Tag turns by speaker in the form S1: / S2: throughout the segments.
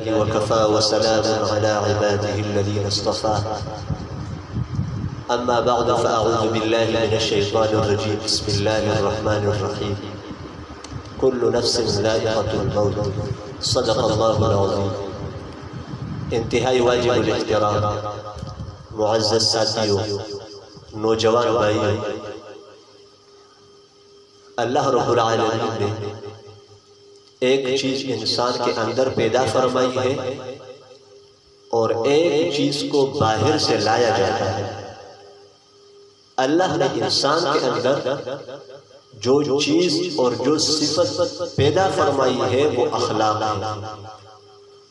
S1: لله وكفى وسلام على عباده الذين اصطفى أما بعد فأعوذ بالله من الشيطان الرجيم بسم الله الرحمن الرحيم كل نفس ذائقة الموت صدق الله العظيم. انتہائی واجب الاحترام معزز ساتھیوں، نوجوان بھائیوں، اللہ رب العالمین نے ایک چیز انسان کے اندر پیدا فرمائی ہے اور ایک چیز کو باہر سے لایا جاتا ہے. اللہ نے انسان کے اندر جو چیز اور جو صفت پیدا فرمائی ہے وہ اخلاق ہے،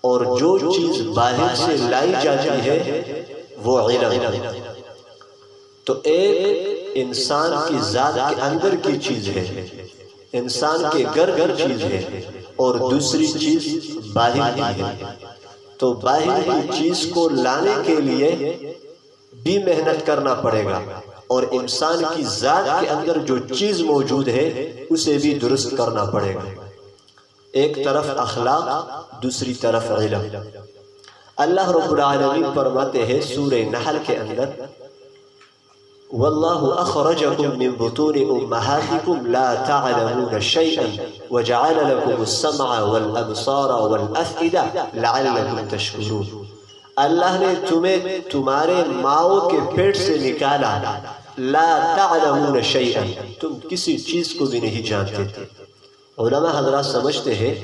S1: اور جو چیز باہر سے لائی جاتی ہے وہ علم ہے. تو ایک انسان کی ذات کے اندر کی چیز ہے، انسان کے گھر چیز ہے، اور دوسری چیز باہر کی ہے. تو باہر کی چیز کو لانے کے لیے بھی محنت کرنا پڑے گا، اور انسان کی ذات کے اندر جو چیز موجود ہے اسے بھی درست کرنا پڑے گا. ایک طرف اخلاق، دوسری طرف علم. اللہ رب العالمین فرماتے ہیں سورہ نحل کے اندر واللہ اخرجکم من بطون امہاتکم لا تعلمون شیئا وجعل لکم السمع والابصار والافئدہ لعلکم تشکرون. اللہ نے تمہیں تمہارے ماؤں کے پیٹ سے نکالا، لا تعلمون شیئا، تم کسی چیز کو بھی نہیں جانتے تھے. علماء حضرات سمجھتے ہیں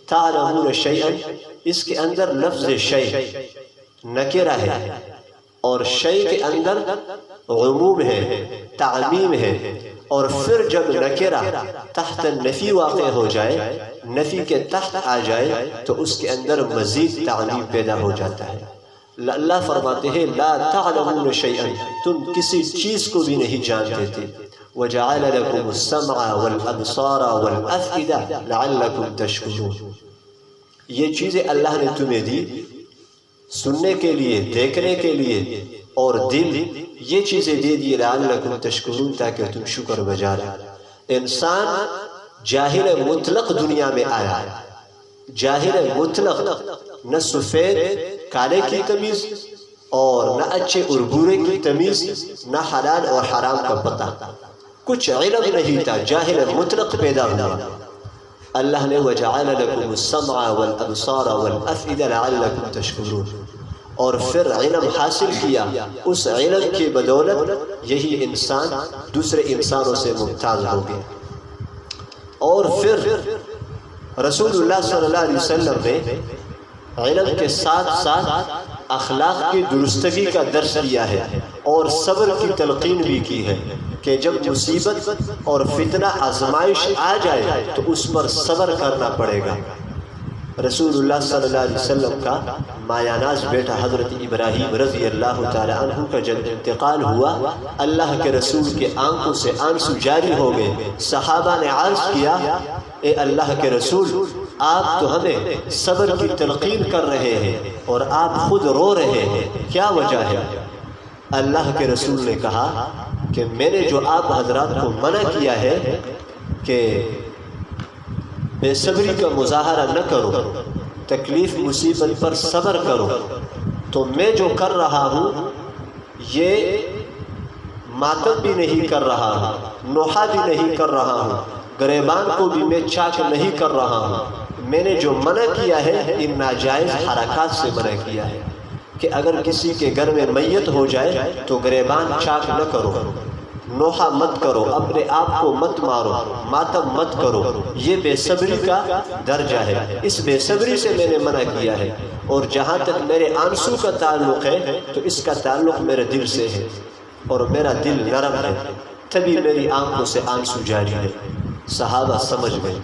S1: تعلمون شیئا اس کے اندر لفظ شیء نکرہ ہے، اور شیء کے اندر عموم ہے، تعمیم ہے، اور پھر جب نکرہ تحت النفی واقع ہو جائے، نفی کے تحت آ جائے، تو اس کے اندر مزید تعمیم پیدا ہو جاتا ہے. اللہ فرماتے ہیں لا تعلمون شیئا، تم کسی چیز کو بھی نہیں جانتے تھے. وَجَعَلَ لَكُمُ السَّمْعَ وَالْأَبْصَارَ وَالْأَفْئِدَةَ لَعَلَّكُمْ تَشْكُرُونَ. یہ چیزیں اللہ نے تمہیں دی سننے کے لیے، دیکھنے کے لیے، اور دل، یہ چیزیں دے دی لَعَلَّكُمْ تَشْكُرُونَ تاکہ تم شکر بجا رہے. انسان جاہل مطلق دنیا میں آیا، جاہل مطلق، نہ سفید کالے کی تمیز اور نہ اچھے اور برے کی تمیز، نہ حلال اور حرام کا پتہ، کچھ علم نہیں تھا، جاہل مطلق پیدا ہوا. اللہ نے وَجَعَلَ لَكُمُ السَّمْعَ وَالْأَبْصَارَ وَالْأَفْئِدَةَ لَعَلَّكُمْ تَشْكُرُونَ. اور پھر علم حاصل کیا، اس علم کی بدولت یہی انسان دوسرے انسانوں سے ممتاز ہو گیا. اور پھر رسول اللہ صلی اللہ علیہ وسلم نے علم کے ساتھ ساتھ اخلاق کی درستگی کا درس دیا ہے، اور صبر کی تلقین بھی کی ہے کہ جب مصیبت اور فتنہ آزمائش آ جائے تو اس پر صبر کرنا پڑے گا. رسول اللہ صلی اللہ علیہ وسلم کا مایہ ناز بیٹا حضرت ابراہیم رضی اللہ تعالی عنہ کا جب انتقال ہوا، اللہ کے رسول کے آنکھوں سے آنسو جاری ہو گئے. صحابہ نے عرض کیا اے اللہ کے رسول، آپ تو ہمیں صبر کی تلقین کر رہے ہیں اور آپ خود رو رہے ہیں، کیا وجہ ہے؟ اللہ کے رسول نے کہا کہ میں نے جو آپ حضرات کو منع کیا ہے کہ بے صبری کا مظاہرہ نہ کرو، تکلیف مصیبت پر صبر کرو، تو میں جو کر رہا ہوں یہ ماتم بھی نہیں کر رہا ہوں، نوحہ بھی نہیں کر رہا ہوں، گریبان کو بھی میں چاک نہیں کر رہا ہوں. میں نے جو منع کیا ہے ان ناجائز حرکات سے منع کیا ہے کہ اگر کسی کے گھر میں میت ہو جائے تو گریبان چاک نہ کرو، نوحہ مت کرو، اپنے آپ کو مت مارو، ماتم مت کرو. یہ بے صبری کا درجہ ہے، اس بے صبری سے میں نے منع کیا ہے. اور جہاں تک میرے آنسو کا تعلق ہے تو اس کا تعلق میرے دل سے ہے، اور میرا دل نرم ہے، تبھی میری آنکھوں سے آنسو جاری ہے. صحابہ سمجھ گئے.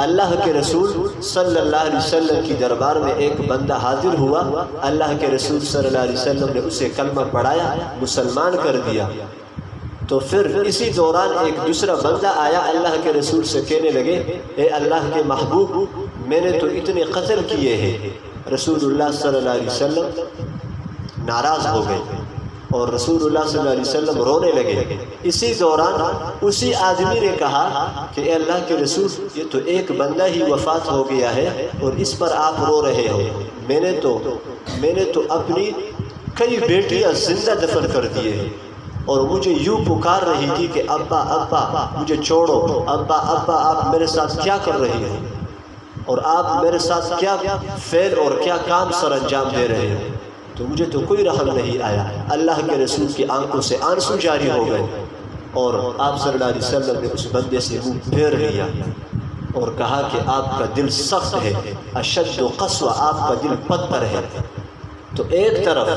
S1: اللہ کے رسول صلی اللہ علیہ وسلم کی دربار میں ایک بندہ حاضر ہوا، اللہ کے رسول صلی اللہ علیہ وسلم نے اسے کلمہ پڑھایا، مسلمان کر دیا. تو پھر اسی دوران ایک دوسرا بندہ آیا، اللہ کے رسول سے کہنے لگے اے اللہ کے محبوب، میں نے تو اتنے قتل کیے ہیں. رسول اللہ صلی اللہ علیہ وسلم ناراض ہو گئے اور رسول اللہ صلی اللہ علیہ وسلم رونے لگے۔ اسی دوران اسی آدمی نے کہا کہ اے اللہ کے رسول، یہ تو ایک بندہ ہی وفات ہو گیا ہے اور اس پر آپ رو رہے ہو، میں نے تو اپنی کئی بیٹیاں زندہ دفن کر دیے ہیں، اور مجھے یوں پکار رہی تھی کہ ابا ابا مجھے چھوڑو، ابا ابا آپ میرے ساتھ کیا کر رہی ہیں، اور آپ میرے ساتھ کیا فعل اور کیا کام سر انجام دے رہے ہیں، تو مجھے تو کوئی رحم نہیں آیا۔ اللہ کے رسول کی آنکھوں سے آنسو جاری ہو گئے، اور آپ صلی اللہ علیہ وسلم نے اس بندے سے منہ پھیر لیا اور کہا کہ آپ کا دل سخت ہے، اشد و قسوہ، آپ کا دل پتھر ہے۔ تو ایک طرف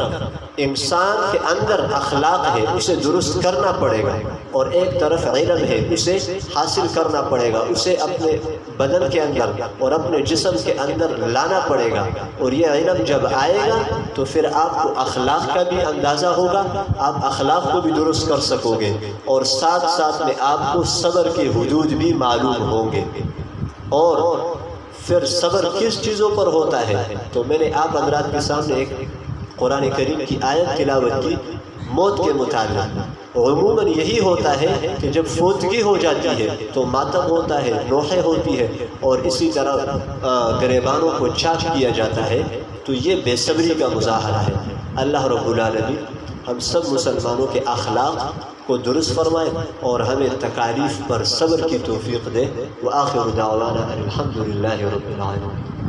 S1: انسان کے اندر اخلاق ہے، اسے درست کرنا پڑے گا، اور ایک طرف علم ہے، اسے حاصل کرنا پڑے گا، اسے اپنے بدن کے اندر اور اپنے جسم کے اندر لانا پڑے گا، اور یہ علم جب آئے گا تو پھر آپ کو اخلاق کا بھی اندازہ ہوگا، آپ اخلاق کو بھی درست کر سکو گے، اور ساتھ ساتھ میں آپ کو صبر کی حدود بھی معلوم ہوں گے۔ اور پھر صبر کس چیزوں پر ہوتا ہے؟ تو میں نے آپ حضرات کے سامنے ایک قرآن کریم کی آیت تلاوت کی موت کے متعلق۔ عموماً یہی ہوتا ہے کہ جب فوتگی ہو جاتی ہے تو ماتم ہوتا ہے، نوحے ہوتی ہے، اور اسی طرح گریبانوں کو چاک کیا جاتا ہے، تو یہ بے صبری کا مظاہرہ ہے۔ اللہ رب العالمین ہم سب مسلمانوں کے اخلاق کو درست فرمائے اور ہمیں تکالیف پر صبر کی توفیق دے۔ وآخر دعوانا الحمدللہ رب العالمین۔